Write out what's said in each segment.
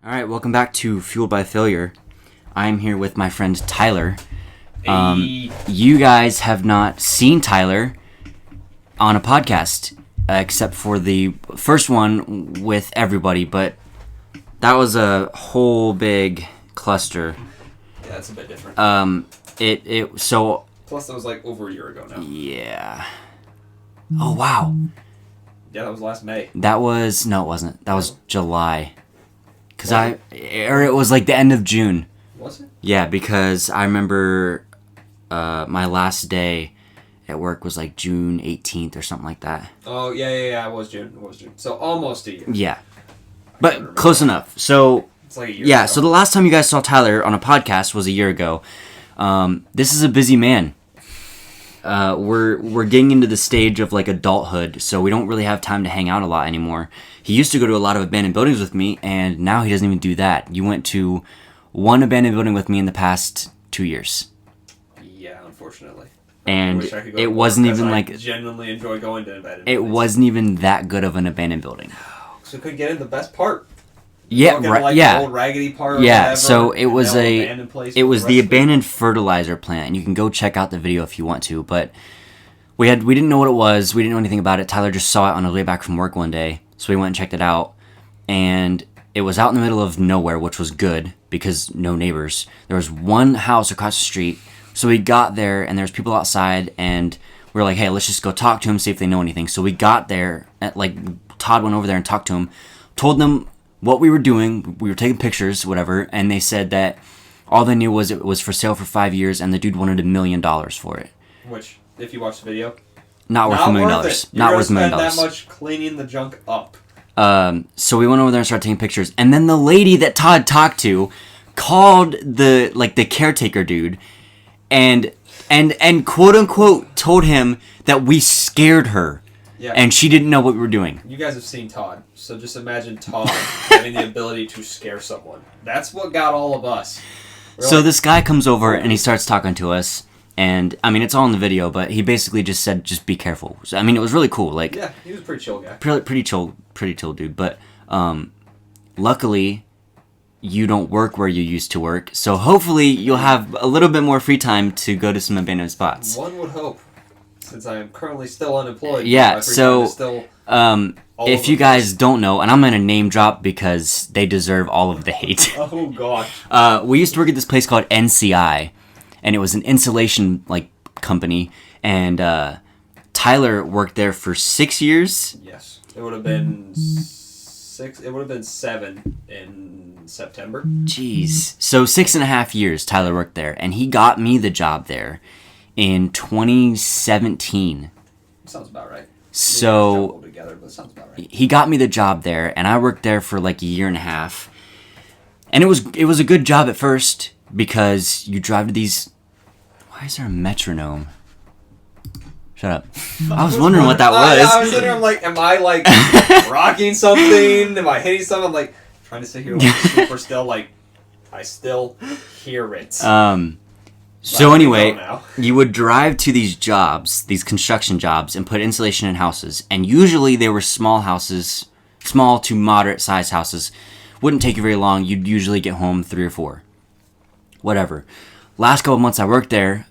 All right, welcome back to Fueled by Failure. I'm here with my friend Tyler. You guys have not seen Tyler on a podcast, except for the first one with everybody, but that was a whole big cluster. Yeah, that's a bit different. Plus, that was like over a year ago now. Yeah. Oh, wow. Yeah, that was last May. No, it wasn't. That was July. It was like the end of June. Was it? Yeah, because I remember my last day at work was like June 18th or something like that. Oh, yeah, it was June. So almost a year. Yeah. But close enough. So, it's like a year ago. So the last time you guys saw Tyler on a podcast was a year ago. This is a busy man. We're getting into the stage of like adulthood, so we don't really have time to hang out a lot anymore. He used to go to a lot of abandoned buildings with me, and now he doesn't even do that. You went to one abandoned building with me in the past 2 years. Yeah, unfortunately. And it wasn't even like... I genuinely enjoy going to abandoned buildings. It wasn't even that good of an abandoned building. So we couldn't get in the best part. Yeah, right. The old raggedy part. Yeah, whatever, so it was the abandoned place. fertilizer plant, and you can go check out the video if you want to. But we didn't know what it was. We didn't know anything about it. Tyler just saw it on his way back from work one day, so we went and checked it out. And it was out in the middle of nowhere, which was good because no neighbors. There was one house across the street, so we got there, and there was people outside, and we were like, "Hey, let's just go talk to them, see if they know anything." So we got there, Todd went over there and talked to him, told them what we were doing. We were taking pictures, whatever, and they said that all they knew was it was for sale for 5 years, and the dude wanted $1 million for it. Which, if you watch the video, not worth $1 million. Not worth $1 million. That much cleaning the junk up. So we went over there and started taking pictures, and then the lady that Todd talked to called the caretaker dude, and quote unquote told him that we scared her. Yeah. And she didn't know what we were doing. You guys have seen Todd, so just imagine Todd having the ability to scare someone. That's what got all of us. This guy comes over and he starts talking to us, and I mean it's all in the video, but he basically just said, "Just be careful." So, I mean, it was really cool. Yeah, he was a pretty chill guy. Pretty chill dude. But luckily, you don't work where you used to work, so hopefully you'll have a little bit more free time to go to some abandoned spots. One would hope. Since I am currently still unemployed. Yeah, so if you guys don't know, and I'm going to name drop because they deserve all of the hate. Oh, gosh. We used to work at this place called NCI, and it was an insulation company, and Tyler worked there for 6 years. Yes. It would have been 6. It would have been 7 in September. Jeez. So 6.5 years Tyler worked there, and he got me the job there in 2017. Sounds about right. So together, but sounds about right. He got me the job there, and I worked there for like a year and a half. And it was a good job at first because you drive to these. Why is there a metronome? Shut up. I was wondering what that was. I was sitting there, I'm like, am I like rocking something? Am I hitting something? I'm like trying to sit here like super still, like I still hear it. So anyway, you would drive to these jobs, these construction jobs, and put insulation in houses. And usually they were small houses, small to moderate sized houses. Wouldn't take you very long. You'd usually get home 3 or 4. Whatever. Last couple of months I worked there,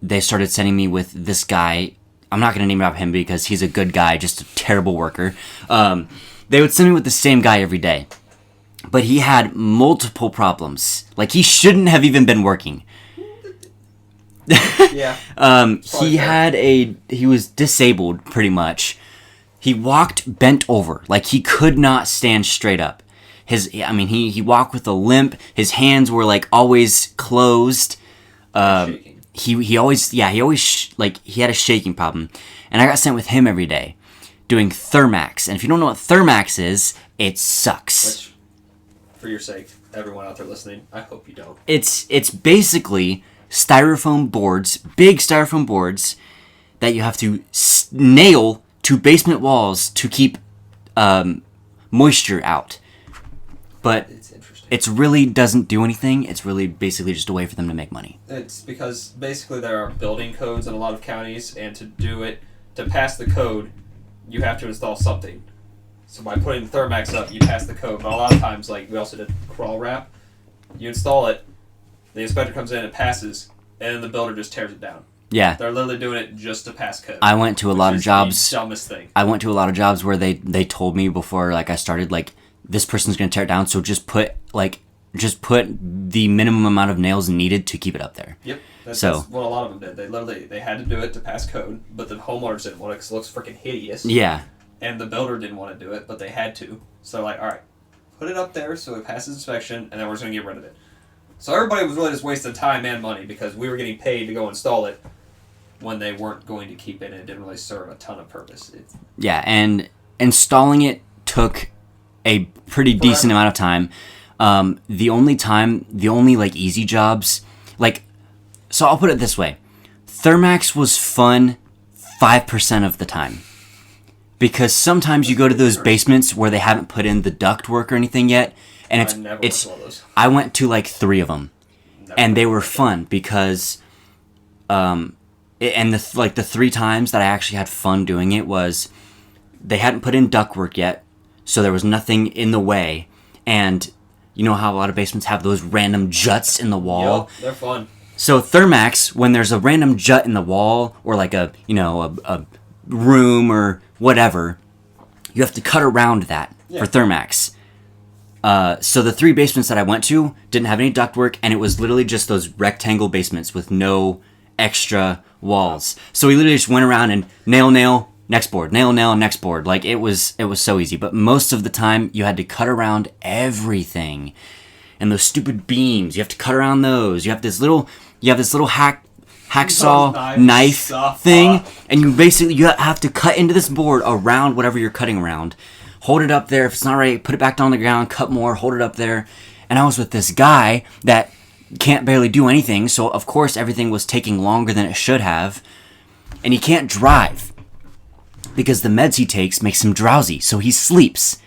they started sending me with this guy. I'm not going to name drop him because he's a good guy, just a terrible worker. They would send me with the same guy every day. But he had multiple problems. Like, he shouldn't have even been working. Yeah. He was disabled pretty much. He walked bent over, like he could not stand straight up. He walked with a limp. His hands were like always closed. He always he had a shaking problem. And I got sent with him every day doing Thermax. And if you don't know what Thermax is, it sucks. Which, for your sake, everyone out there listening, I hope you don't. It's basically styrofoam boards, big styrofoam boards that you have to nail to basement walls to keep moisture out. But it really doesn't do anything. It's really basically just a way for them to make money. It's because basically there are building codes in a lot of counties, and to pass the code, you have to install something. So by putting the Thermax up, you pass the code. But a lot of times, like we also did crawl wrap. You install it, the inspector comes in, it passes, and then the builder just tears it down. Yeah. They're literally doing it just to pass code. I went to a lot of jobs. The dumbest thing. I went to a lot of jobs where they told me before like I started like this person's gonna tear it down, so just put the minimum amount of nails needed to keep it up there. Yep. That's what a lot of them did. They had to do it to pass code, but the homeowners didn't want it because it looks freaking hideous. Yeah. And the builder didn't want to do it, but they had to. So like, all right, put it up there so it passes inspection, and then we're just gonna get rid of it. So everybody was really just wasting time and money because we were getting paid to go install it when they weren't going to keep it, and it didn't really serve a ton of purpose. Yeah, and installing it took a pretty decent amount of time. The only like easy jobs, like, so I'll put it this way. Thermax was fun 5% of the time. Because sometimes you go to those basements where they haven't put in the duct work or anything yet, and I went to like 3 of them, and they were fun because, the 3 times that I actually had fun doing it was, they hadn't put in duct work yet, so there was nothing in the way, and you know how a lot of basements have those random juts in the wall? Yep, they're fun. So Thermax, when there's a random jut in the wall, or like a room or whatever, you have to cut around that for Thermax. So the 3 basements that I went to didn't have any ductwork, and it was literally just those rectangle basements with no extra walls. So we literally just went around and nail, next board, nail, next board. Like it was so easy. But most of the time, you had to cut around everything, and those stupid beams. You have to cut around those. You have this little hacksaw knife thing, and you have to cut into this board around whatever you're cutting around. Hold it up there. If it's not right, put it back down on the ground, cut more, hold it up there. And I was with this guy that can't barely do anything, so of course everything was taking longer than it should have. And he can't drive because the meds he takes makes him drowsy, so he sleeps.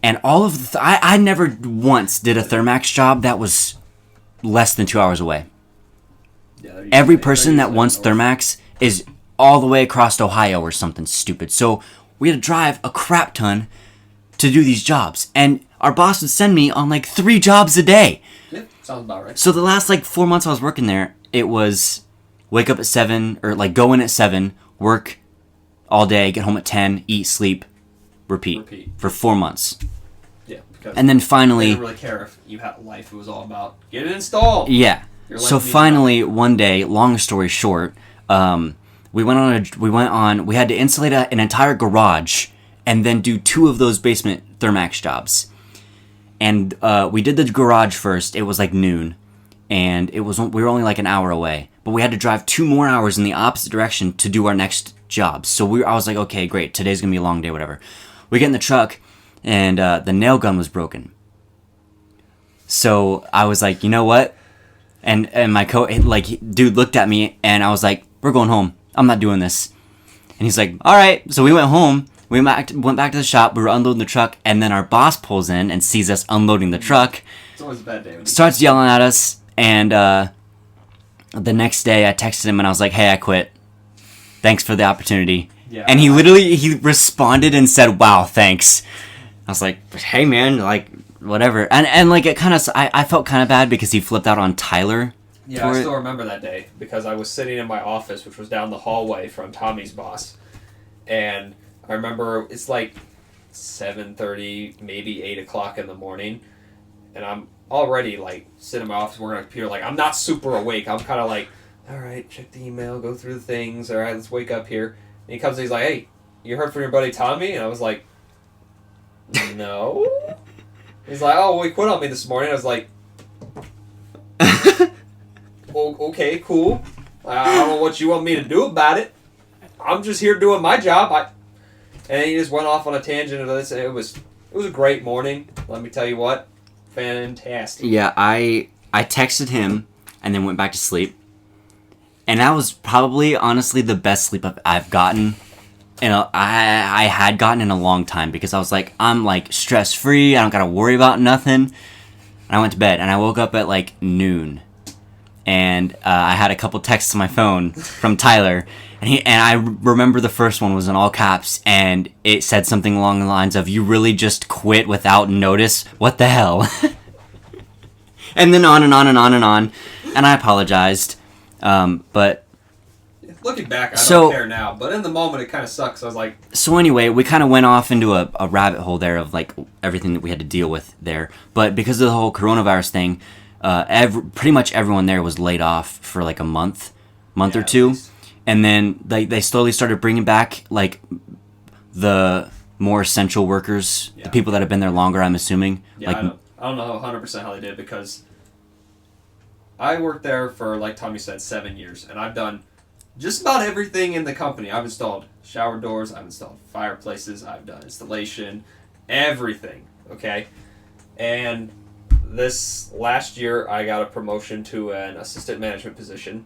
And all of I never once did a Thermax job that was less than 2 hours away. Yeah, every person that wants Thermax is all the way across Ohio or something stupid. So we had to drive a crap ton to do these jobs. And our boss would send me on like 3 jobs a day. Yeah, sounds about right. So the last like 4 months I was working there, it was wake up at 7, or like go in at 7, work all day, get home at 10, eat, sleep, repeat. For 4 months. Yeah, because and then finally, they didn't really care if you had a life. It was all about get it installed. Yeah. So finally, one day, long story short, we had to insulate an entire garage and then do 2 of those basement Thermax jobs. And we did the garage first. It was like noon, and we were only like an hour away. But we had to drive 2 more hours in the opposite direction to do our next job. So I was like, okay, great. Today's gonna be a long day, whatever. We get in the truck, and the nail gun was broken. So I was like, you know what? And my dude looked at me, and I was like, we're going home. I'm not doing this. And he's like, all right. So we went home. We went back to the shop. We were unloading the truck, and then our boss pulls in and sees us unloading the truck. It's always a bad day. Starts yelling at us, and the next day I texted him, and I was like, hey, I quit. Thanks for the opportunity. Yeah, and he responded and said, wow, thanks. I was like, hey, man, like, whatever. And like, it kind of, I felt kind of bad because he flipped out on Tyler. Yeah, I still remember that day because I was sitting in my office, which was down the hallway from Tommy's boss. And I remember it's like 7:30, maybe 8 o'clock in the morning. And I'm already like sitting in my office working on a computer. Like, I'm not super awake. I'm kind of like, all right, check the email, go through the things. All right, let's wake up here. And he comes and he's like, hey, you heard from your buddy Tommy? And I was like, no. He's like, oh, well, he quit on me this morning. I was like, oh, okay, cool. I don't know what you want me to do about it. I'm just here doing my job. And he just went off on a tangent of this. And it was a great morning. Let me tell you what. Fantastic. Yeah, I texted him and then went back to sleep. And that was probably, honestly, the best sleep I've gotten. I had gotten in a long time because I was like, I'm like stress free. I don't gotta worry about nothing. And I went to bed and I woke up at like noon. and I had a couple texts on my phone from Tyler, and I remember the first one was in all caps, and it said something along the lines of, "You really just quit without notice? What the hell?" And then on and on and on and on, and I apologized, but... Looking back, I don't care now, but in the moment, it kind of sucks. I was like... So anyway, we kind of went off into a rabbit hole there of, like, everything that we had to deal with there. But because of the whole coronavirus thing, pretty much everyone there was laid off for, like, a month or two. And then they slowly started bringing back, like, the more essential workers, the people that have been there longer, I'm assuming. Yeah, like, I don't know 100% how they did, because I worked there for, like Tommy said, 7 years, and I've done... just about everything in the company. I've installed shower doors, I've installed fireplaces, I've done installation, everything, okay? And this last year, I got a promotion to an assistant management position.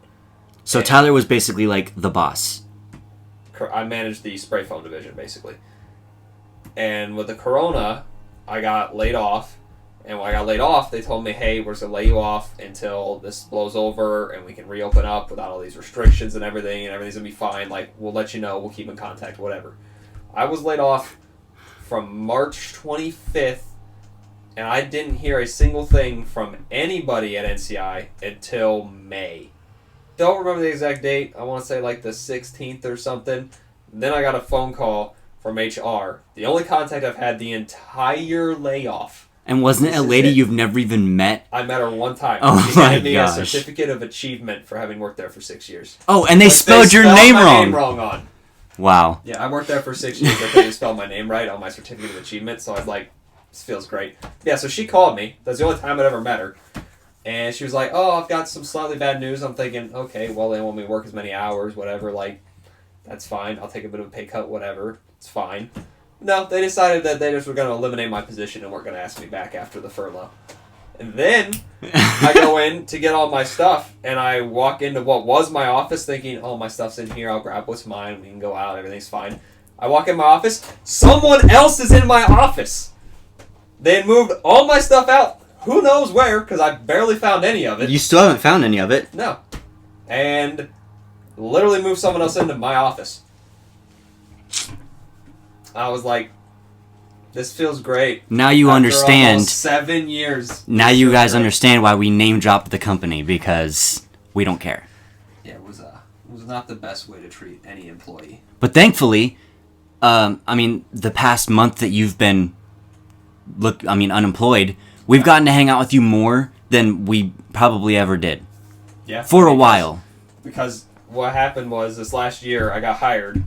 So Tyler was basically like the boss. I managed the spray foam division, basically. And with the corona, I got laid off. And when I got laid off, they told me, hey, we're just going to lay you off until this blows over and we can reopen up without all these restrictions and everything, and everything's going to be fine. Like, we'll let you know. We'll keep in contact, whatever. I was laid off from March 25th, and I didn't hear a single thing from anybody at NCI until May. Don't remember the exact date. I want to say like the 16th or something. Then I got a phone call from HR. The only contact I've had the entire layoff. And wasn't it a lady you've never even met? I met her one time. Oh she my handed me gosh. a certificate of achievement for having worked there for 6 years. Oh, and they spelled your name my wrong. Name wrong on. Wow. Yeah, I worked there for 6 years. They couldn't spell my name right on my certificate of achievement, so I was like, this feels great. Yeah, so she called me. That's the only time I'd ever met her. And she was like, oh, I've got some slightly bad news. I'm thinking, okay, well, they want me to work as many hours, whatever. Like, that's fine. I'll take a bit of a pay cut, whatever. It's fine. No, they decided that they just were going to eliminate my position and weren't going to ask me back after the furlough. And then I go in to get all my stuff, and I walk into what was my office thinking, oh, my stuff's in here. I'll grab what's mine. We can go out. Everything's fine. I walk in my office. Someone else is in my office. They had moved all my stuff out. Who knows where, because I barely found any of it. You still haven't found any of it? No. And literally moved someone else into my office. I was like, this feels great. Now you After understand. Almost 7 years. Now you guys understand why we name dropped the company, because we don't care. Yeah, it was not the best way to treat any employee. But thankfully, the past month that you've been unemployed, we've gotten to hang out with you more than we probably ever did. Yeah. For a while. Because what happened was this last year I got hired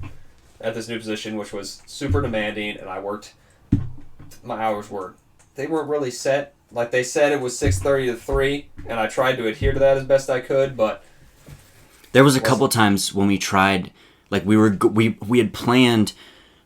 at this new position, which was super demanding, and I worked. My hours they weren't really set. Like they said, it was 6:30 to 3, and I tried to adhere to that as best I could, but there was a couple times when we tried, like we had planned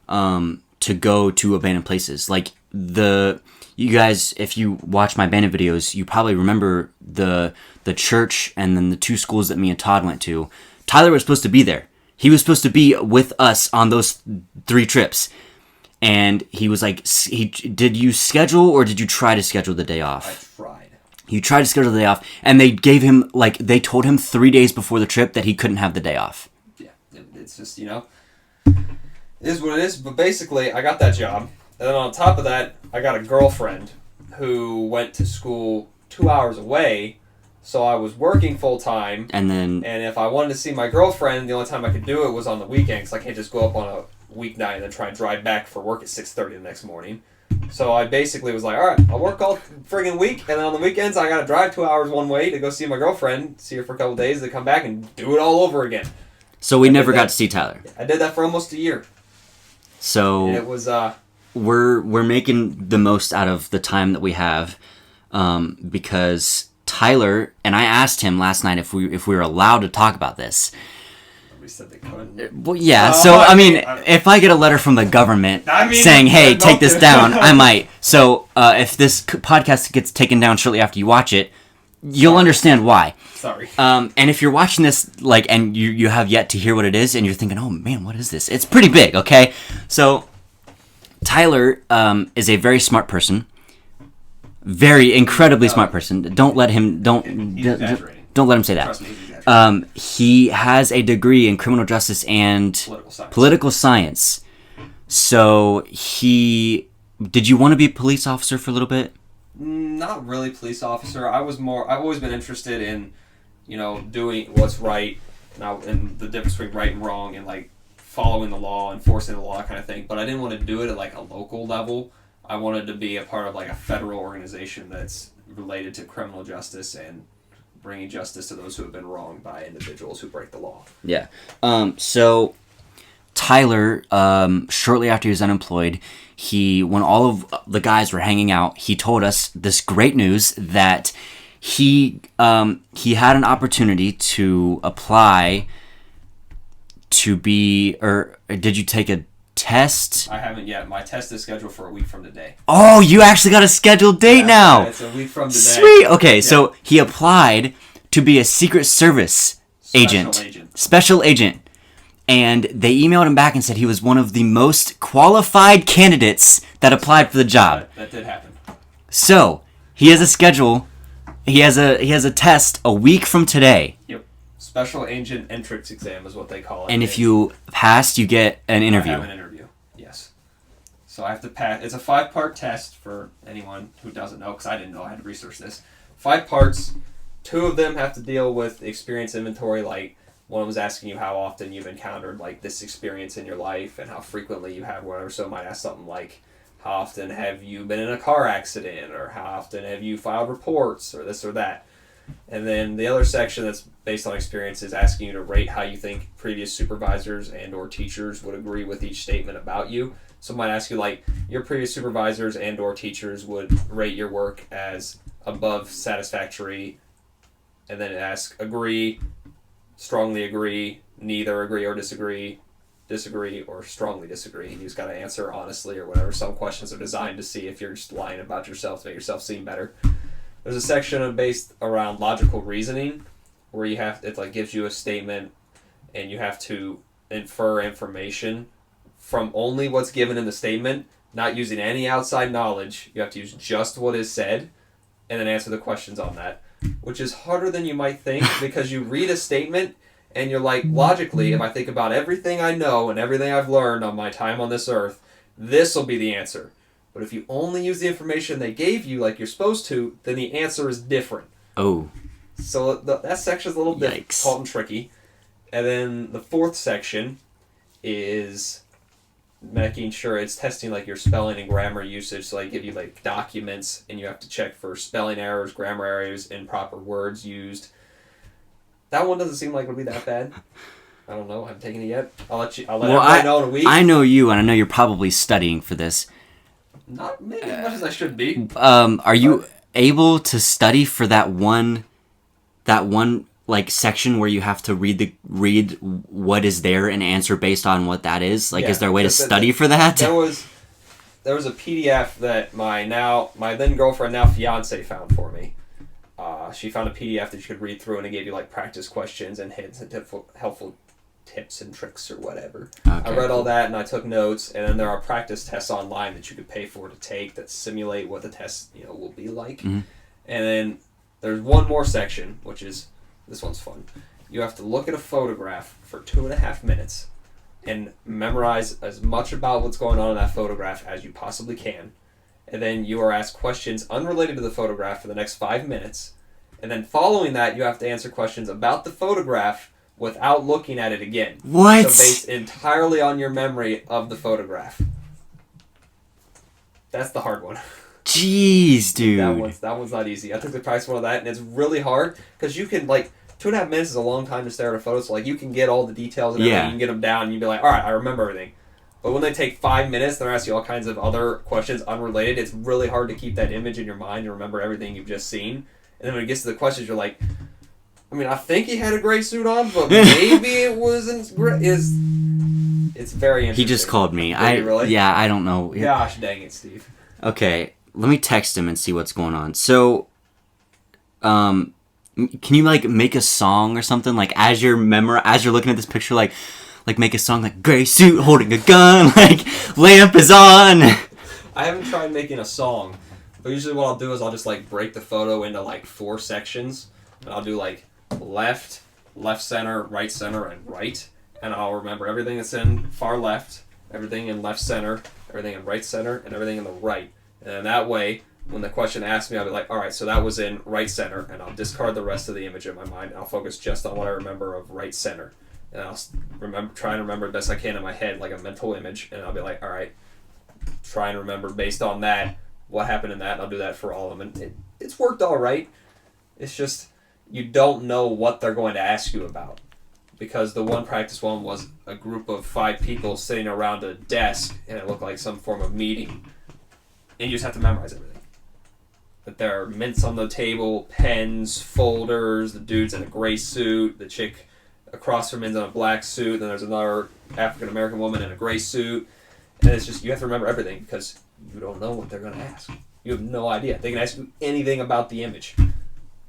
to go to abandoned places. Like you guys, if you watch my abandoned videos, you probably remember the church and then the 2 schools that me and Todd went to. Tyler was supposed to be there. He was supposed to be with us on those 3 trips. And he was like, did you schedule or did you try to schedule the day off? I tried. You tried to schedule the day off, and they gave him, they told him 3 days before the trip that he couldn't have the day off. Yeah, it's just, it is what it is. But basically, I got that job. And then on top of that, I got a girlfriend who went to school 2 hours away. So I was working full-time. And if I wanted to see my girlfriend, the only time I could do it was on the weekends. I can't just go up on a weeknight and then try and drive back for work at 6:30 the next morning. So I basically was like, all right, I'll work all friggin' week, and then on the weekends I gotta drive 2 hours one way to go see my girlfriend, see her for a couple days, then come back and do it all over again. So we never got to see Tyler. I did that for almost a year. So and it was we're making the most out of the time that we have, because Tyler, and I asked him last night if we were allowed to talk about this. We said they couldn't. Well, yeah. If I get a letter from the government saying, "Hey, take this down," I might. So if this podcast gets taken down shortly after you watch it, you'll understand why. Sorry. And if you're watching this, and you have yet to hear what it is, and you're thinking, "Oh man, what is this?" It's pretty big, okay? So Tyler is a very smart person. Very incredibly smart person. Don't let him. He's exaggerating. Don't let him say that. Trust me, he's exaggerating. He has a degree in criminal justice and political science. So did you want to be a police officer for a little bit? Not really police officer. I've always been interested in, doing what's right now and the difference between right and wrong and like following the law, enforcing the law, that kind of thing. But I didn't want to do it at like a local level. I wanted to be a part of like a federal organization that's related to criminal justice and bringing justice to those who have been wronged by individuals who break the law. Yeah. So Tyler, shortly after he was unemployed, when all of the guys were hanging out, he told us this great news that he had an opportunity to apply to be, or did you take a test? I haven't yet. My test is scheduled for a week from today. Oh, you actually got a scheduled date now. It's a week from today. Sweet. Okay, so he applied to be a Secret Service special agent. And they emailed him back and said he was one of the most qualified candidates that applied for the job. That did happen. So he has a schedule. He has a test a week from today. Yep. Special agent entrance exam is what they call it. And if you pass, you get an interview. I have an interview. Yes. So I have to pass. It's a 5-part test for anyone who doesn't know, because I didn't know. I had to research this. 5 parts. 2 of them have to deal with experience inventory, like one was asking you how often you've encountered like this experience in your life and how frequently you have whatever. So it might ask something like, how often have you been in a car accident, or how often have you filed reports, or this or that. And then the other section that's based on experience is asking you to rate how you think previous supervisors and or teachers would agree with each statement about you. So it might ask you like, your previous supervisors and or teachers would rate your work as above satisfactory, and then ask agree, strongly agree, neither agree or disagree, or strongly disagree. You just got to answer honestly or whatever. Some questions are designed to see if you're just lying about yourself to make yourself seem better. There's a section based around logical reasoning where it like gives you a statement and you have to infer information from only what's given in the statement, not using any outside knowledge. You have to use just what is said and then answer the questions on that, which is harder than you might think because you read a statement and you're like, logically, if I think about everything I know and everything I've learned on my time on this earth, this will be the answer. But if you only use the information they gave you like you're supposed to, then the answer is different. Oh. So that section's a little difficult and tricky. And then the 4th section is making sure it's testing like your spelling and grammar usage. So they give you like documents and you have to check for spelling errors, grammar errors, improper words used. That one doesn't seem like it would be that bad. I don't know. I haven't taken it yet. I'll let everybody know in a week. I know you, and I know you're probably studying for this. Not maybe as much as I should be. Are you able to study for that one like section where you have to read what is there and answer based on what that is? Like, is there a way to study for that? There was a PDF that my then girlfriend, now fiance, found for me. She found a PDF that you could read through, and it gave you like practice questions and hints and helpful tips and tricks or whatever. Okay, I read all that and I took notes, and then there are practice tests online that you could pay for to take that simulate what the test will be like. Mm-hmm. And then there's one more section, which is, this one's fun. You have to look at a photograph for 2.5 minutes and memorize as much about what's going on in that photograph as you possibly can. And then you are asked questions unrelated to the photograph for the next 5 minutes. And then following that, you have to answer questions about the photograph without looking at it again. What? So based entirely on your memory of the photograph. That's the hard one. Jeez, dude. That one's not easy. I took the price one of that, and it's really hard because you can, like, 2.5 minutes is a long time to stare at a photo, so, like, you can get all the details and everything. You can get them down, and you'd be like, all right, I remember everything. But when they take 5 minutes, they're asking you all kinds of other questions unrelated. It's really hard to keep that image in your mind and remember everything you've just seen. And then when it gets to the questions, you're like, I mean, I think he had a gray suit on, but maybe it wasn't great. It's very interesting. He just called me. Really? Yeah, I don't know. Gosh dang it, Steve. Okay, let me text him and see what's going on. So, can you like make a song or something like as you're looking at this picture, like make a song like gray suit holding a gun, like lamp is on. I haven't tried making a song, but usually what I'll do is I'll just like break the photo into like 4 sections, and I'll do like left, left center, right center, and right. And I'll remember everything that's in far left, everything in left center, everything in right center, and everything in the right. And then that way, when the question asks me, I'll be like, all right, so that was in right center, and I'll discard the rest of the image in my mind. I'll focus just on what I remember of right center. And I'll try and remember the best I can in my head, like a mental image, and I'll be like, all right, try and remember based on that what happened in that, and I'll do that for all of them. And it's worked all right. It's just you don't know what they're going to ask you about. Because the one practice one was a group of 5 people sitting around a desk, and it looked like some form of meeting. And you just have to memorize everything. That there are mints on the table, pens, folders, the dude's in a gray suit, the chick across from him's in a black suit, then there's another African-American woman in a gray suit. And it's just, you have to remember everything because you don't know what they're going to ask. You have no idea. They can ask you anything about the image.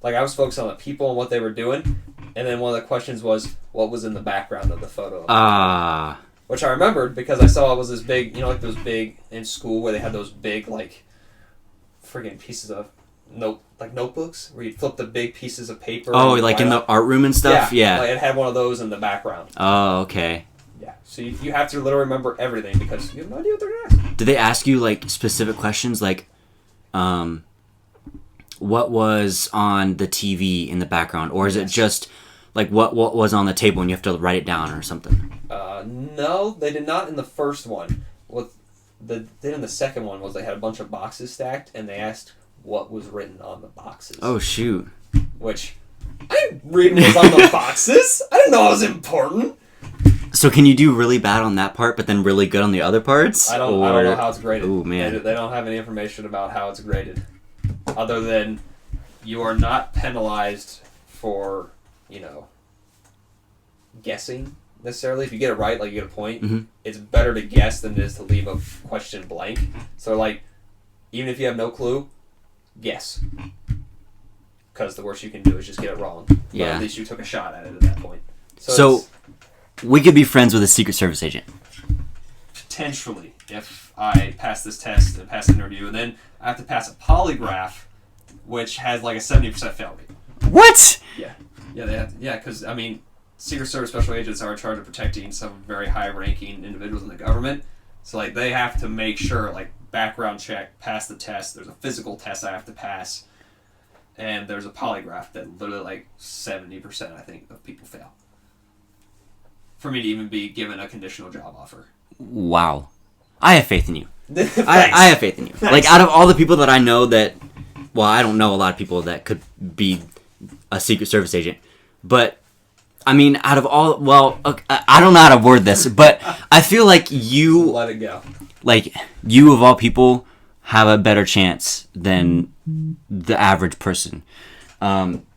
Like, I was focused on the people and what they were doing, and then one of the questions was, what was in the background of the photo? Which I remembered because I saw it was this big, you know, like those big, in school where they had those big, like, friggin' pieces of notebooks, where you'd flip the big pieces of paper. Oh, like in the art room and stuff? Yeah. Like it had one of those in the background. Oh, okay. Yeah, so you have to literally remember everything because you have no idea what they're going to ask. Did they ask you, like, specific questions, like, what was on the TV in the background, or is it just like what was on the table and you have to write it down or something? No, they did not in the first one. What they did in the second one was they had a bunch of boxes stacked and they asked what was written on the boxes. Oh shoot! Which I didn't read what was on the boxes. I didn't know it was important. So can you do really bad on that part, but then really good on the other parts? I don't know how it's graded. Oh man, they don't have any information about how it's graded. Other than you are not penalized for, guessing necessarily. If you get it right, like you get a point, it's better to guess than it is to leave a question blank. So, like, even if you have no clue, guess. Because the worst you can do is just get it wrong. But at least you took a shot at it at that point. So we could be friends with a Secret Service agent. Potentially, if I pass this test and pass the interview, and then I have to pass a polygraph, which has like a 70% fail rate. What? Yeah, they have. Because I mean, Secret Service special agents are in charge of protecting some very high-ranking individuals in the government. So like they have to make sure, like, background check, pass the test. There's a physical test I have to pass, and there's a polygraph that literally like 70% I think of people fail. For me to even be given a conditional job offer. Wow. I have faith in you. I have faith in you. Like, out of all the people that I know that... Well, I don't know a lot of people that could be a Secret Service agent. But, I mean, out of all... Well, okay, I don't know how to word this, but I feel like you... Let it go. Like, you of all people have a better chance than the average person.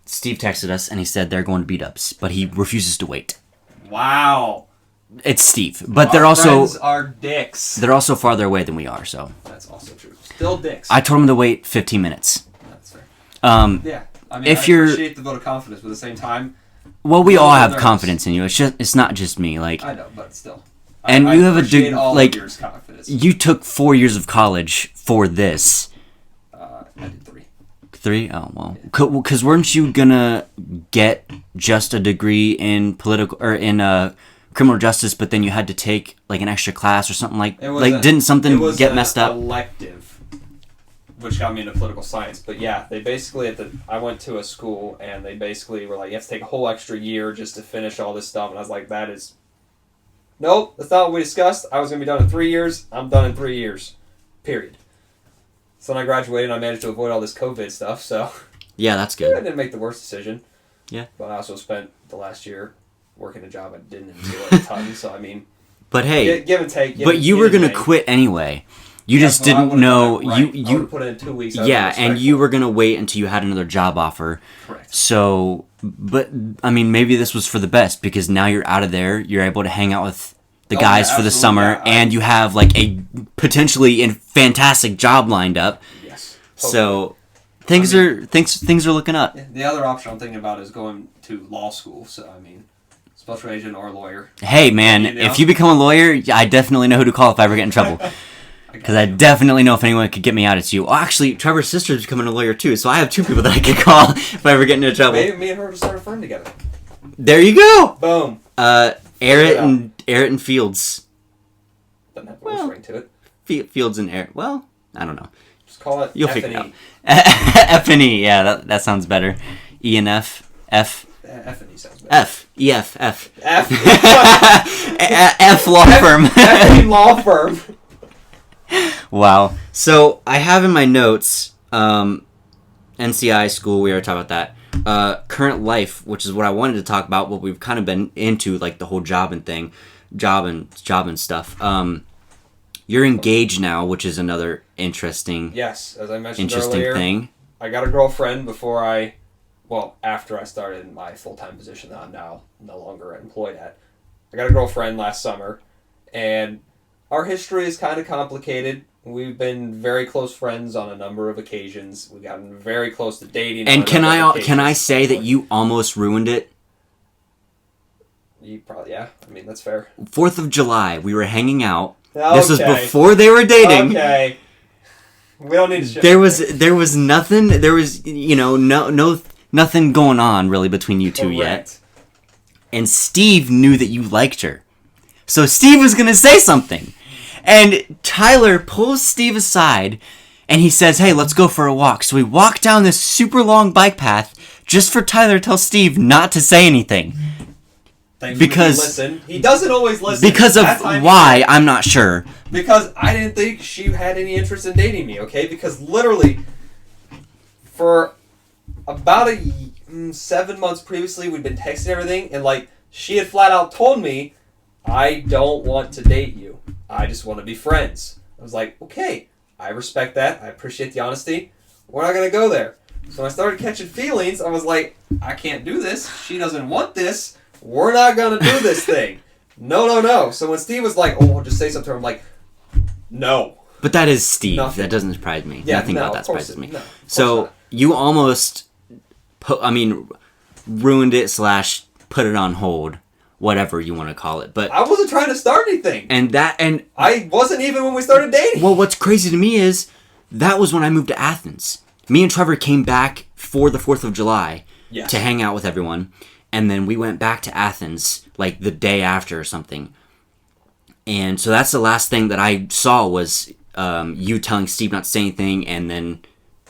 Steve texted us, and he said they're going to beat ups, but he refuses to wait. Wow. It's Steve, but they're also friends are dicks. They're also farther away than we are, so that's also true. Still dicks. I told him to wait 15 minutes. That's fair. Yeah, I mean, I appreciate the vote of confidence, but at the same time, well, we all have confidence in you. It's not just me. Like, I know, but still. And you have like years confidence. You took 4 years of college for this. I did 3. 3? Oh well, because weren't you gonna get just a degree in political or in criminal justice, but then you had to take like an extra class or something didn't something get messed up? Elective, which got me into political science. But yeah, they basically I went to a school and they basically were like, you have to take a whole extra year just to finish all this stuff, and I was like, nope, that's not what we discussed. I was gonna be done in 3 years. I'm done in 3 years, period. So when I graduated, I managed to avoid all this COVID stuff. So yeah, that's good. I didn't make the worst decision. Yeah, but I also spent the last year working a job I didn't enjoy a ton, so I mean... But hey... Give and take. But you were going to quit anyway. You just didn't know... You would put it in 2 weeks. Yeah, and you were going to wait until you had another job offer. Correct. So, but, I mean, maybe this was for the best, because now you're out of there, you're able to hang out with the guys for the summer, and you have, like, a potentially fantastic job lined up. Yes. So... Things are looking up. The other option I'm thinking about is going to law school. So I mean, special agent or lawyer. Hey man, if you become a lawyer, I definitely know who to call if I ever get in trouble. Because I definitely know if anyone could get me out, it's you. Oh, actually, Trevor's sister is becoming a lawyer too, so I have 2 people that I could call if I ever get into trouble. Maybe me and her will start a firm together. There you go! Boom. Arrett and Fields. Doesn't have a worse ring to it. Fields and Arrett. Well, I don't know. Just call it You'll F figure it and out. E. F and E, yeah, that sounds better. E and F. F. F and E sounds better. F. E-F. F. F. F law firm. F law firm. Wow. So I have in my notes, NCI school, we already talked about that. Current life, which is what I wanted to talk about, what we've kind of been into, like the whole job and stuff. You're engaged now, which is another interesting Yes, as I mentioned earlier, thing. I got a girlfriend after I started my full-time position that I'm now no longer employed at. I got a girlfriend last summer, and our history is kind of complicated. We've been very close friends on a number of occasions. We've gotten very close to dating. And can I say that you almost ruined it? You probably, yeah. I mean, that's fair. 4th of July, we were hanging out. Okay. This was before they were dating. Okay. We don't need to share. There was nothing. There was nothing going on really between you two yet. And Steve knew that you liked her, so Steve was gonna say something, and Tyler pulls Steve aside, and he says, "Hey, let's go for a walk." So we walk down this super long bike path just for Tyler to tell Steve not to say anything. Because he doesn't always listen. Because of why, I'm not sure. Because I didn't think she had any interest in dating me, okay? Because literally, for about 7 months previously, we'd been texting everything, and like she had flat out told me, "I don't want to date you. I just want to be friends." I was like, "Okay, I respect that. I appreciate the honesty. We're not gonna go there." So when I started catching feelings, I was like, "I can't do this. She doesn't want this. We're not going to do this thing. No. So when Steve was like, "Oh, I'll just say something to her," I'm like, "No." But that is Steve. Nothing. That doesn't surprise me. Yeah, Nothing no, about that surprises me. No, so you almost, ruined it / put it on hold, whatever you want to call it. But I wasn't trying to start anything. And I wasn't even when we started dating. Well, what's crazy to me is that was when I moved to Athens. Me and Trevor came back for the 4th of July to hang out with everyone. And then we went back to Athens, like, the day after or something. And so that's the last thing that I saw was you telling Steve not to say anything, and then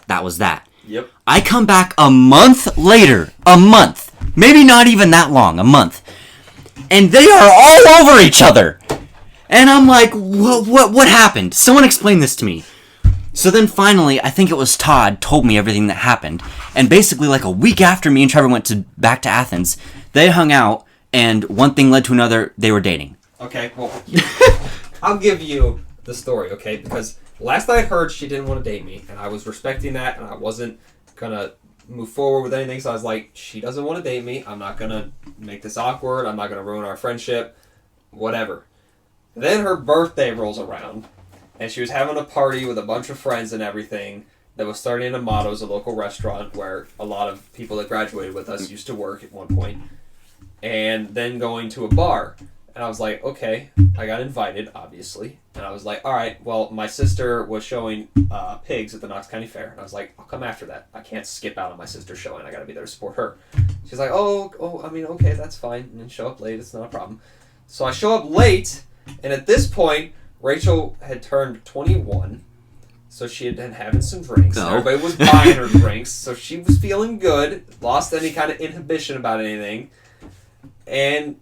that was that. Yep. I come back a month later. A month. Maybe not even that long. A month. And they are all over each other. And I'm like, what happened? Someone explain this to me. So then finally, I think it was Todd, told me everything that happened. And basically, like a week after me and Trevor went back to Athens, they hung out, and one thing led to another. They were dating. Okay, well, I'll give you the story, okay? Because last I heard, she didn't want to date me, and I was respecting that, and I wasn't going to move forward with anything. So I was like, she doesn't want to date me. I'm not going to make this awkward. I'm not going to ruin our friendship. Whatever. Then her birthday rolls around. And she was having a party with a bunch of friends and everything that was starting in Amato's, a local restaurant where a lot of people that graduated with us used to work at one point. And then going to a bar. And I was like, okay, I got invited, obviously. And I was like, all right, well, my sister was showing pigs at the Knox County Fair. And I was like, I'll come after that. I can't skip out on my sister's showing. I got to be there to support her. She's like, okay, that's fine. And then show up late. It's not a problem. So I show up late. And at this point, Rachel had turned 21, so she had been having some drinks. No. Everybody was buying her drinks, so she was feeling good, lost any kind of inhibition about anything. And,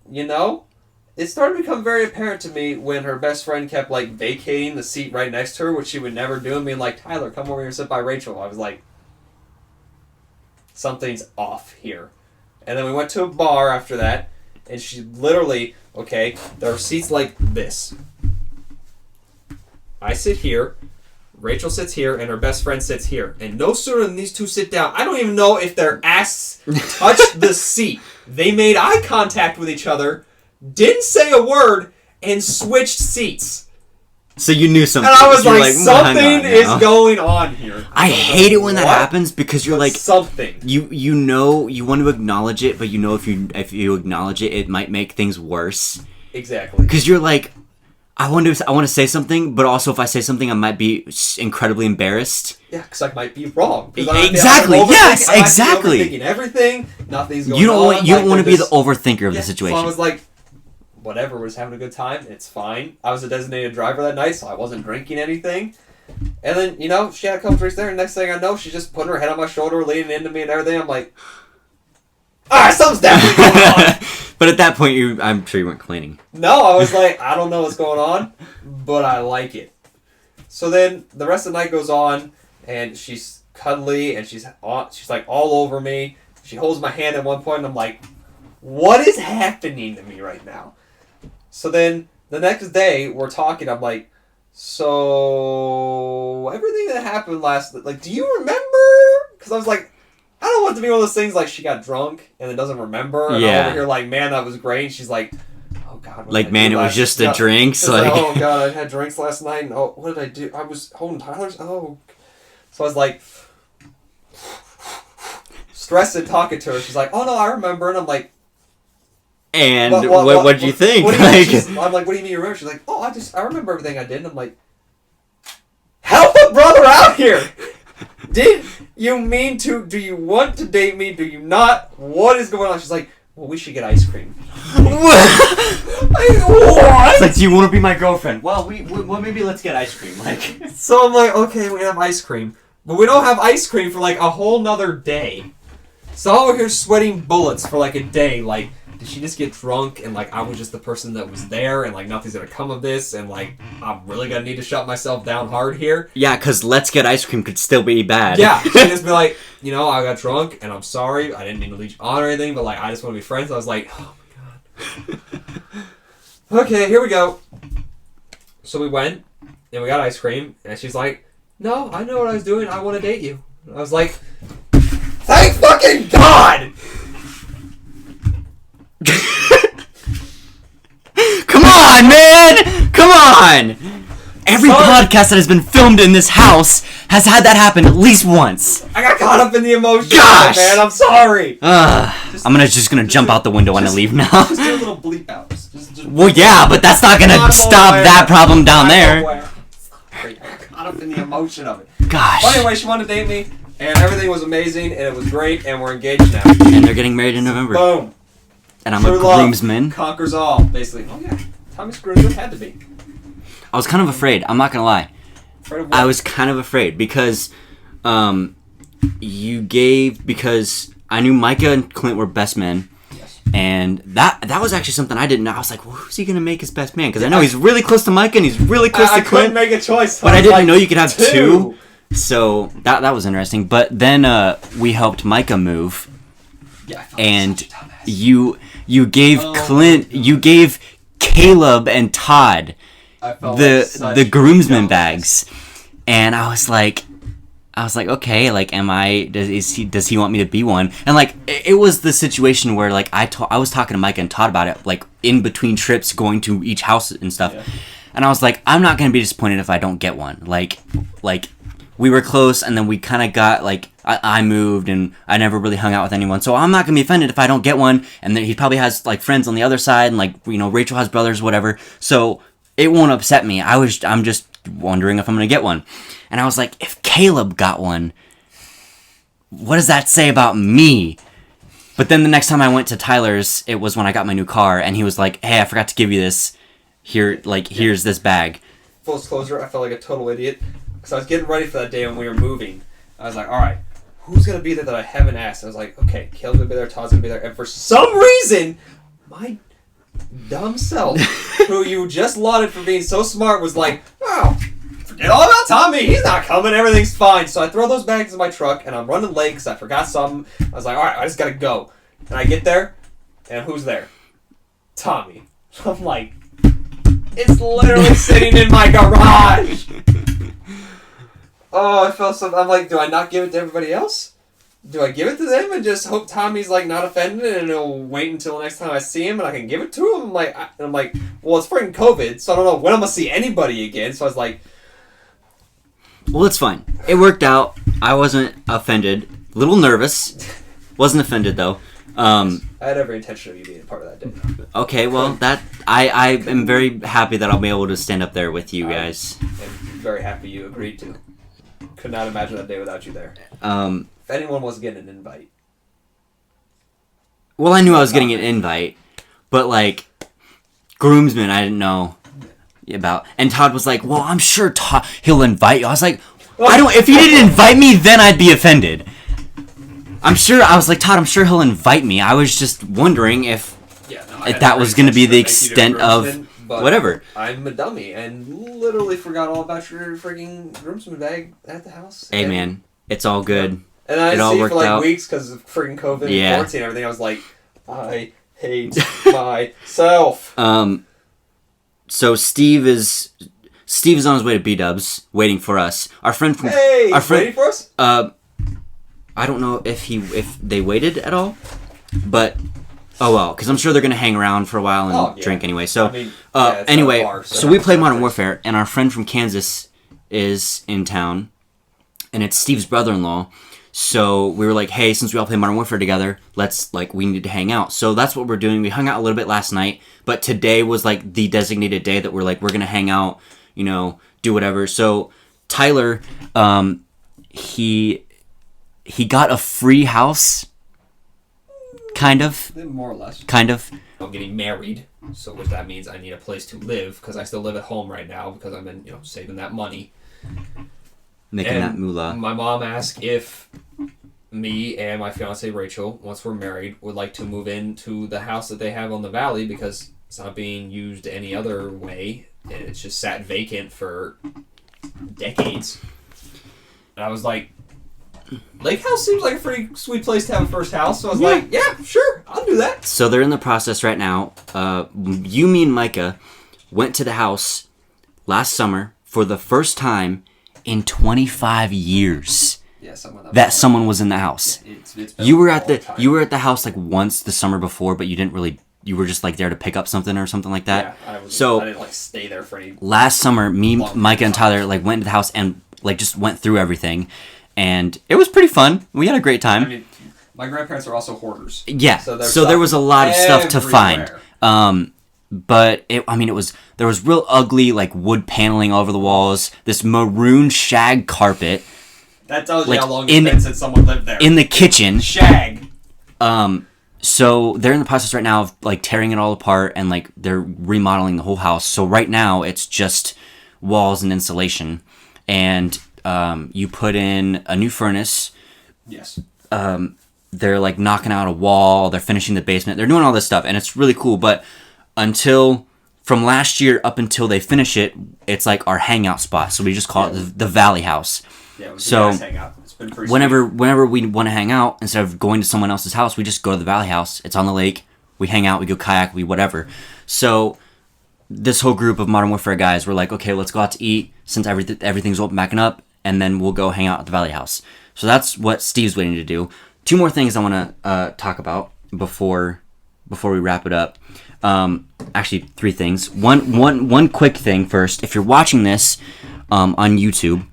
it started to become very apparent to me when her best friend kept, vacating the seat right next to her, which she would never do, and being like, "Tyler, come over here and sit by Rachel." I was like, something's off here. And then we went to a bar after that, and she literally, there are seats like this. I sit here, Rachel sits here, and her best friend sits here. And no sooner than these two sit down, I don't even know if their ass touched the seat. They made eye contact with each other, didn't say a word, and switched seats. So you knew something. And I was like, something is going on here. I hate it when that happens because you're like, something. You want to acknowledge it, but if you acknowledge it, it might make things worse. Exactly. Because you're like, I want to say something, but also if I say something, I might be incredibly embarrassed. Yeah, because I might be wrong. Exactly. Yes. Exactly. Thinking everything. Nothing's going on. You don't want to be the overthinker of the situation. So I was like, whatever. We're just having a good time. It's fine. I was a designated driver that night, so I wasn't drinking anything. And then she had a couple drinks there. And next thing I know, she's just putting her head on my shoulder, leaning into me, and everything. I'm like, alright, something's definitely going on. But at that point, I'm sure you weren't cleaning. No, I was like, I don't know what's going on, but I like it. So then the rest of the night goes on, and she's cuddly, and she's like all over me. She holds my hand at one point, and I'm like, what is happening to me right now? So then the next day, we're talking. I'm like, so everything that happened last, like, do you remember? Because I was like, I don't want it to be one of those things like she got drunk and then doesn't remember. And I'm over here like, man, that was great. And she's like, oh, God. Like, man, it was just the drinks. Like, oh, God, I had drinks last night. And, oh, what did I do? I was holding Tyler's. Oh. So I was like, stressed and talking to her. She's like, oh, no, I remember. And I'm like, and what did you think? I'm like, what do you mean you remember? She's like, oh, I remember everything I did. And I'm like, help a brother out here. Did you mean to? Do you want to date me? Do you not? What is going on? She's like, well, we should get ice cream. What? It's like, do you want to be my girlfriend? Well, maybe let's get ice cream. Like, so I'm like, okay, we have ice cream, but we don't have ice cream for like a whole nother day. So I'm over here sweating bullets for like a day. Like, did she just get drunk and like I was just the person that was there and like nothing's gonna come of this and like I'm really gonna need to shut myself down hard here? Yeah, because let's get ice cream could still be bad. Yeah, she'd just be like, I got drunk and I'm sorry. I didn't mean to lead you on or anything, but like I just want to be friends. I was like, oh my God. Okay, here we go. So we went and we got ice cream and she's like, no, I know what I was doing. I want to date you. And I was like, thank fucking God! Come on, man! Come on! Every podcast that has been filmed in this house has had that happen at least once. I got caught up in the emotion. Gosh! Man, I'm sorry. I'm just gonna jump out the window when I leave now. Just do a little bleep out. Well, yeah, but that's not gonna stop that problem down there. I got caught up in the emotion of it. Gosh. Well, anyway, she wanted to date me, and everything was amazing, and it was great, and we're engaged now. And they're getting married in November. Boom. And I'm a groomsman. Conquers all, basically. Oh yeah, Tommy's groomsman had to be. I was kind of afraid. I'm not gonna lie. Afraid of what? I was kind of afraid because, because I knew Micah and Clint were best men. Yes. And that was actually something I didn't know. I was like, well, who's he gonna make his best man? Because I know he's really close to Micah and he's really close to Clint. I couldn't make a choice. But I didn't know you could have two. So that was interesting. But then we helped Micah move. Yeah, I felt and such a dumbass. you gave Clint, you gave Caleb and Todd the groomsmen bags, and I was like, okay, like, does he want me to be one? And like, it was the situation where like I was talking to Micah and Todd about it, like in between trips, going to each house and stuff, and I was like, I'm not gonna be disappointed if I don't get one. Like we were close, and then we kind of got, like, I moved, and I never really hung out with anyone, so I'm not going to be offended if I don't get one, and then he probably has, like, friends on the other side, and, like, Rachel has brothers, whatever, so it won't upset me. I'm just wondering if I'm going to get one. And I was like, if Caleb got one, what does that say about me? But then the next time I went to Tyler's, it was when I got my new car, and he was like, hey, I forgot to give you this. Here, like, here's this bag. Full disclosure, I felt like a total idiot. Because I was getting ready for that day when we were moving. I was like, alright, who's going to be there that I haven't asked? I was like, okay, Caleb's going to be there, Todd's going to be there. And for some reason, my dumb self, who you just lauded for being so smart, was like, oh, forget all about Tommy. He's not coming. Everything's fine. So I throw those bags in my truck, and I'm running late because I forgot something. I was like, alright, I just got to go. And I get there, and who's there? Tommy. I'm like, it's literally sitting in my garage. Oh, I felt so. I'm like, do I not give it to everybody else? Do I give it to them and just hope Tommy's like not offended and he'll wait until the next time I see him and I can give it to him? I'm like, well, it's freaking COVID, so I don't know when I'm gonna see anybody again. So I was like, well, it's fine. It worked out. I wasn't offended. A little nervous, Wasn't offended though. I had every intention of you being a part of that day. Okay, well, I am very happy that I'll be able to stand up there with you guys. I'm very happy you agreed to. Could not imagine that day without you there. If anyone was getting an invite. Well, I knew I was getting an invite, but like groomsmen, I didn't know about. And Todd was like, "Well, I'm sure Todd he'll invite you." I was like, "I don't. If he didn't invite me, then I'd be offended." I'm sure. I was like, "Todd, I'm sure he'll invite me." I was just wondering if that was going to be the extent of whatever. I'm a dummy and literally forgot all about your freaking groomsmen bag at the house. Hey, man, it's all good. And I it all worked for like out. Weeks because of freaking COVID and quarantine and everything. I was like, I hate myself. So Steve is on his way to B-Dubs, waiting for us. Our friend from waiting for us. I don't know if they waited at all, but oh well, because I'm sure they're gonna hang around for a while and drink anyway. So anyway, so we played Modern Warfare, and our friend from Kansas is in town, and it's Steve's brother-in-law. So we were like, hey, since we all play Modern Warfare together, we need to hang out. So that's what we're doing. We hung out a little bit last night, but today was like the designated day that we're like, we're going to hang out, do whatever. So Tyler, he got a free house, kind of. More or less. Kind of. I'm getting married, so which that means I need a place to live, because I still live at home right now, because I've been, saving that money. Making that moolah. My mom asked if me and my fiance Rachel, once we're married, would like to move into the house that they have on the valley because it's not being used any other way, and it's just sat vacant for decades. And I was like, Lake House seems like a pretty sweet place to have a first house, so I was like, yeah, sure, I'll do that. So they're in the process right now. You, me, and Micah went to the house last summer for the first time in 25 years. Yeah, someone was in the house. It's been you were at the house like once the summer before, but you were just like there to pick up something or something like that. Yeah, I didn't like stay there for any. Last summer, me, Micah, and Tyler like went to the house and like just went through everything, and it was pretty fun. We had a great time. I mean, my grandparents are also hoarders. Yeah, so there was a lot of stuff to find. But there was real ugly like wood paneling all over the walls. This maroon shag carpet. That tells you how long it's been since someone lived there. In the kitchen. Shag. So they're in the process right now of like tearing it all apart and like they're remodeling the whole house. So right now it's just walls and insulation, and you put in a new furnace. Yes. They're like knocking out a wall. They're finishing the basement. They're doing all this stuff, and it's really cool. But from last year up until they finish it, it's like our hangout spot. So we just call it the Valley House. Yeah, it was so a nice hangout. It's been pretty whenever we want to hang out, instead of going to someone else's house, we just go to the Valley House. It's on the lake. We hang out. We go kayak. We whatever. So this whole group of Modern Warfare guys were like, okay, let's go out to eat since everything's open backing up, and then we'll go hang out at the Valley House. So that's what Steve's waiting to do. Two more things I want to talk about before we wrap it up. Actually, three things. One quick thing first. If you're watching this on YouTube,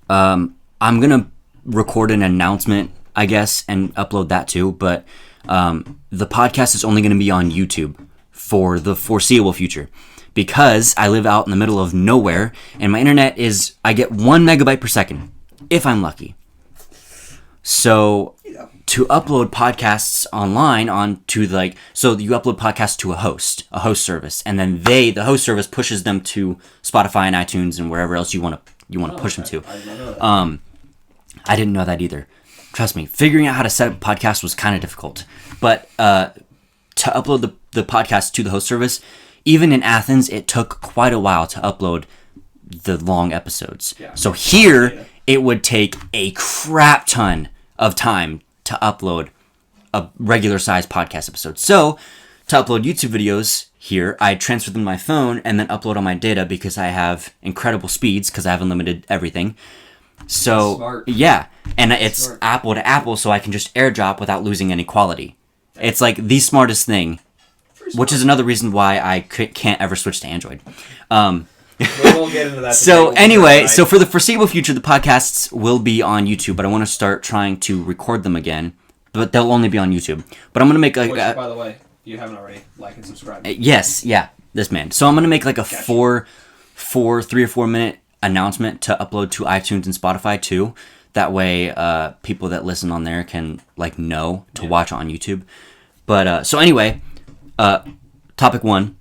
I'm gonna record an announcement, I guess, and upload that too. But the podcast is only gonna be on YouTube for the foreseeable future, because I live out in the middle of nowhere, and my internet I get 1 megabyte per second, if I'm lucky. So to upload podcasts online so you upload podcasts to a host service, and then the host service pushes them to Spotify and iTunes and wherever else you want to push them to. I didn't know that either. Trust me, figuring out how to set up a podcast was kind of difficult. But to upload the podcast to the host service, even in Athens, it took quite a while to upload the long episodes. Yeah, so here, it would take a crap ton of time to upload a regular sized podcast episode. So to upload YouTube videos here, I transfer them to my phone and then upload on my data, because I have incredible speeds because I have unlimited everything. So smart. Yeah, and it's smart. Apple to Apple, so I can just AirDrop without losing any quality. It's like the smartest thing, which is another reason why I can't ever switch to Android. We won't get into that. So anyway, so for the foreseeable future, the podcasts will be on YouTube, but I want to start trying to record them again but they'll only be on YouTube. But I'm gonna make like Which, by the way, if you haven't already, like and subscribe. yes, yeah, this man. So I'm gonna make like a 3 or 4 minute announcement to upload to iTunes and Spotify too. That way, people that listen on there can like know to watch on YouTube. But so anyway, topic 1,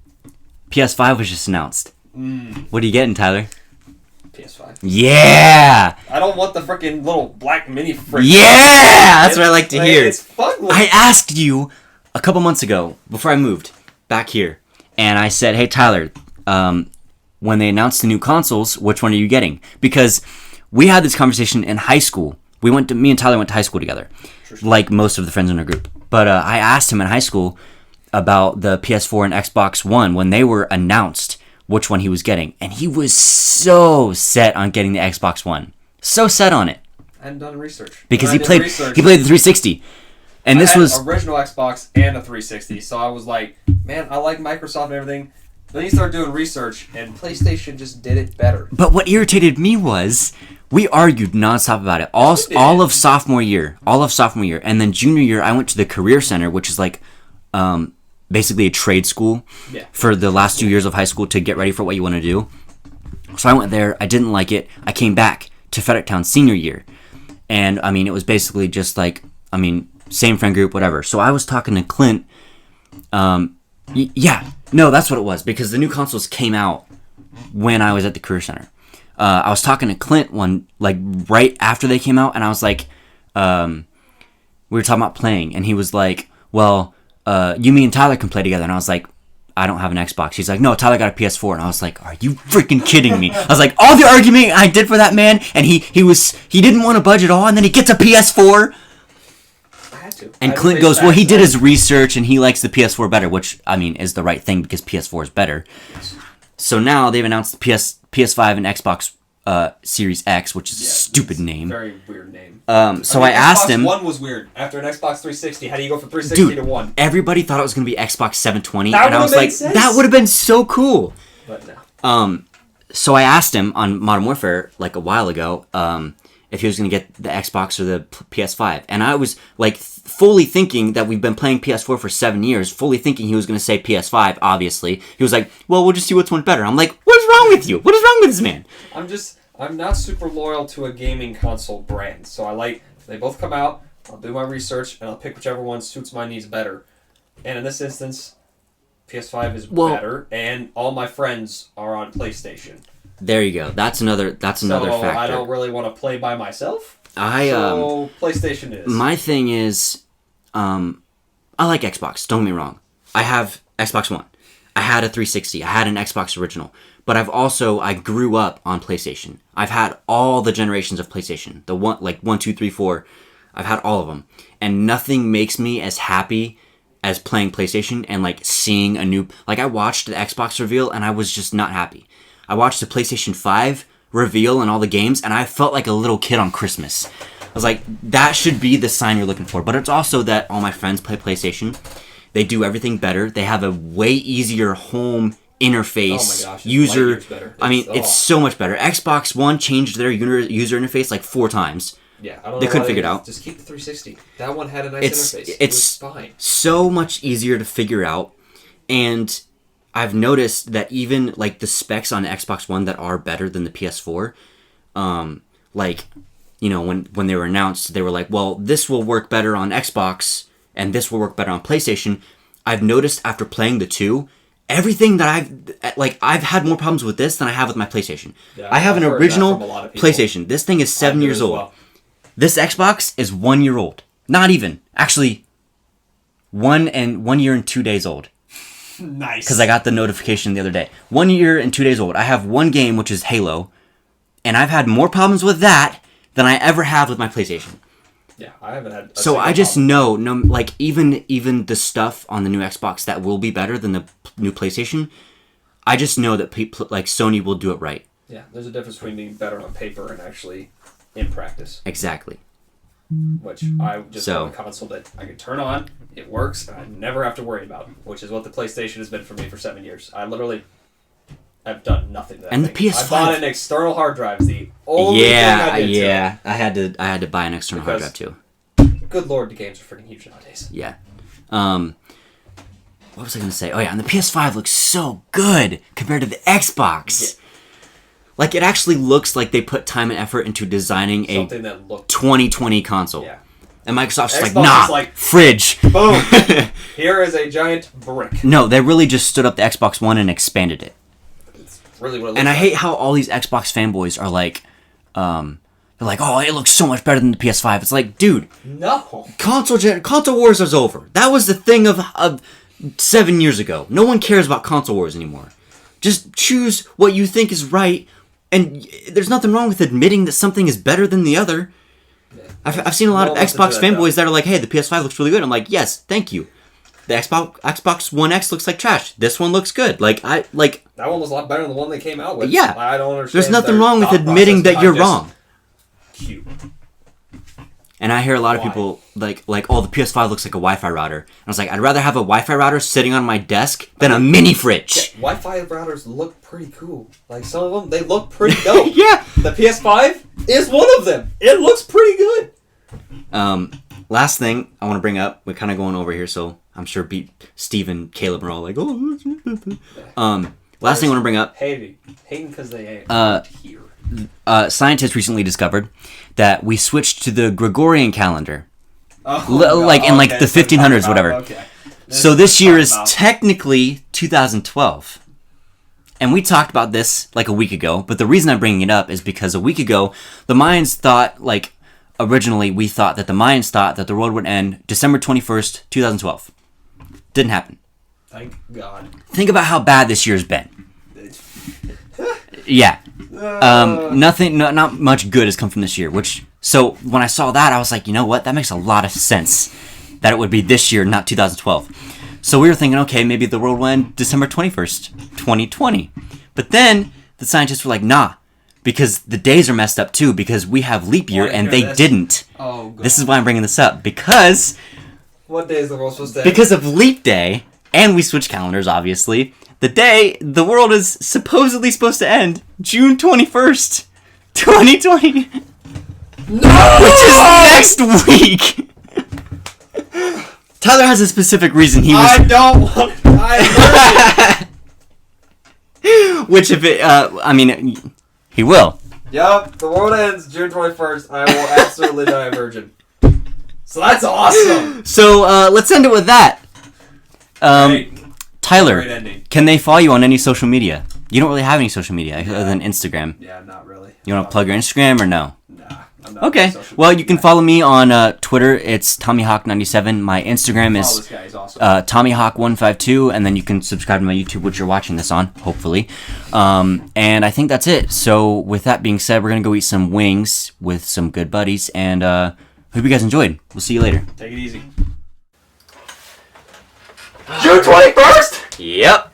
PS5 was just announced. What are you getting, Tyler? PS5. Yeah! I don't want the freaking little black mini fridge. Yeah! That's what I like to hear. It's fun. I asked you a couple months ago, before I moved back here, and I said, hey, Tyler, when they announced the new consoles, which one are you getting? Because we had this conversation in high school. Me and Tyler went to high school together, like most of the friends in our group. But I asked him in high school about the PS4 and Xbox One when they were announced, which one he was getting, and he was so set on getting the Xbox One, so set on it. I hadn't done research because he played the 360, and this was original Xbox and a 360. So I was like, man, I like Microsoft and everything. Then you start doing research, and PlayStation just did it better. But what irritated me was we argued nonstop about it all of sophomore year, and then junior year I went to the Career Center, which is like basically a trade school for the last 2 years of high school to get ready for what you want to do. So I went there. I didn't like it. I came back to Fredericktown senior year. And, I mean, it was basically just like, I mean, same friend group, whatever. So I was talking to Clint. No, that's what it was. Because the new consoles came out when I was at the Career Center. I was talking to Clint right after they came out. And I was like, we were talking about playing. And he was like, well, you, me, and Tyler can play together. And I was like, I don't have an Xbox. He's like, no, Tyler got a PS4. And I was like, are you freaking kidding me? I was like, all the argument I did for that man, and he didn't want to budge at all, and then he gets a PS4. I had to. And Clint goes, well, he did his research, and he likes the PS4 better, which, I mean, is the right thing because PS4 is better. Yes. So now they've announced the PS5 and Xbox Series X, which is a stupid name. Very weird name. So I asked him. Xbox One was weird. After an Xbox 360, how do you go from 360 to 1? Everybody thought it was going to be Xbox 720, and I was like, sense. that would have been so cool. But no. So I asked him on Modern Warfare like a while ago if he was going to get the Xbox or the PS5, and I was like fully thinking that we've been playing PS4 for 7 years, fully thinking he was going to say PS5. Obviously, he was like, well, we'll just see which one's better. I'm like, what is wrong with you? What is wrong with this man? I'm not super loyal to a gaming console brand, so they both come out, I'll do my research, and I'll pick whichever one suits my needs better. And in this instance, PS5 is better, and all my friends are on PlayStation. There you go. That's another factor. I don't really want to play by myself, so PlayStation is. My thing is, I like Xbox, don't get me wrong. I have Xbox One. I had a 360. I had an Xbox original. But I grew up on PlayStation. I've had all the generations of PlayStation. The 1, 2, 3, 4. I've had all of them. And nothing makes me as happy as playing PlayStation and like seeing a new... Like I watched the Xbox reveal and I was just not happy. I watched the PlayStation 5 reveal and all the games and I felt like a little kid on Christmas. I was like, that should be the sign you're looking for. But it's also that all my friends play PlayStation. They do everything better. They have a way easier home interface. Oh my gosh, user. It's so much better. Xbox One changed their user interface like 4 times. Yeah, I don't know. They couldn't figure it out. Just keep the 360. That one had a nice interface. It's fine. So much easier to figure out, and I've noticed that even like the specs on Xbox One that are better than the PS4, when they were announced, they were like, well, this will work better on Xbox and this will work better on PlayStation. I've noticed after playing the two, everything that I've had more problems with this than I have with my PlayStation. Yeah, I have an original PlayStation. This thing is 7 years old. Well. This Xbox is 1 year old. Not even. Actually, 1 year and 2 days old. Nice. Because I got the notification the other day. 1 year and 2 days old. I have one game, which is Halo, and I've had more problems with that than I ever have with my PlayStation. Yeah, I haven't had. So I just know, like even the stuff on the new Xbox that will be better than the new PlayStation, I just know that people like Sony will do it right. Yeah, there's a difference between being better on paper and actually in practice. Exactly. Which I just want a console that I can turn on, it works, and I never have to worry about. Which is what the PlayStation has been for me for 7 years. I literally have done nothing to that and thing. The PS5. I bought an external hard drive. The only thing I did. Yeah. I had to buy an external hard drive too. good lord, the games are freaking huge nowadays. Yeah. What was I going to say? Oh, yeah, and the PS5 looks so good compared to the Xbox. Yeah. Like, it actually looks like they put time and effort into designing something that looked 2020 console. Yeah. And Microsoft's just like, nah, like, fridge. Boom. Here is a giant brick. No, they really just stood up the Xbox One and expanded it. It's really what it looks and I like. hate how all these Xbox fanboys are like, they're like, oh, it looks so much better than the PS5. It's like, dude. No. Console wars is over. That was the thing of 7 years ago. No one cares about console wars anymore. Just choose what you think is right, and there's nothing wrong with admitting that something is better than the other. Yeah. I've seen a lot of Xbox fanboys that are like, hey, the PS5 looks really good. I'm like, yes, thank you. The Xbox One X looks like trash. This one looks good. That one was a lot better than the one they came out with. Yeah. I don't understand. There's nothing wrong with admitting that you're wrong. Cute. And I hear a lot of people like, oh, the PS5 looks like a Wi-Fi router. And I was like, I'd rather have a Wi-Fi router sitting on my desk than a mini fridge. Yeah, Wi-Fi routers look pretty cool. Like, some of them, they look pretty dope. Yeah. The PS5 is one of them. It looks pretty good. Last thing I want to bring up, we're kind of going over here, so I'm sure Steve and Caleb are all like, oh. Last thing I want to bring up. Hating because they ain't here. Scientists recently discovered that we switched to the Gregorian calendar. Oh, in the 1500s, whatever. Okay. So this year is technically 2012. And we talked about this like a week ago, but the reason I'm bringing it up is because a week ago, the Mayans thought, originally we thought that the Mayans thought that the world would end December 21st, 2012. Didn't happen. Thank God. Think about how bad this year's been. Yeah. Not much good has come from this year, so when I saw that, I was like, you know what? That makes a lot of sense that it would be this year, not 2012. So we were thinking, okay, maybe the world will end December 21st, 2020. But then the scientists were like, nah, because the days are messed up too, because we have leap year and they didn't. Oh, God. This is why I'm bringing this up, because... What day is the world supposed to end? Because of leap day, and we switched calendars, obviously, the day the world is supposedly supposed to end, June 21st, 2020. No! Which is next week. Tyler has a specific reason he was... I don't want... I Which if it... he will. Yup, the world ends June 21st. I will absolutely die a virgin. So that's awesome! So, let's end it with that. Great. Tyler, Great ending. Can they follow you on any social media? You don't really have any social media other than Instagram. Yeah, not really. You want to plug your Instagram or no? Nah, I'm not. Okay. Well, you can follow me on Twitter. It's TommyHawk97. My Instagram is this guy. He's awesome. TommyHawk152, and then you can subscribe to my YouTube, which you're watching this on, hopefully. And I think that's it. So with that being said, we're gonna go eat some wings with some good buddies, and hope you guys enjoyed. We'll see you later. Take it easy. June 21st? Yep.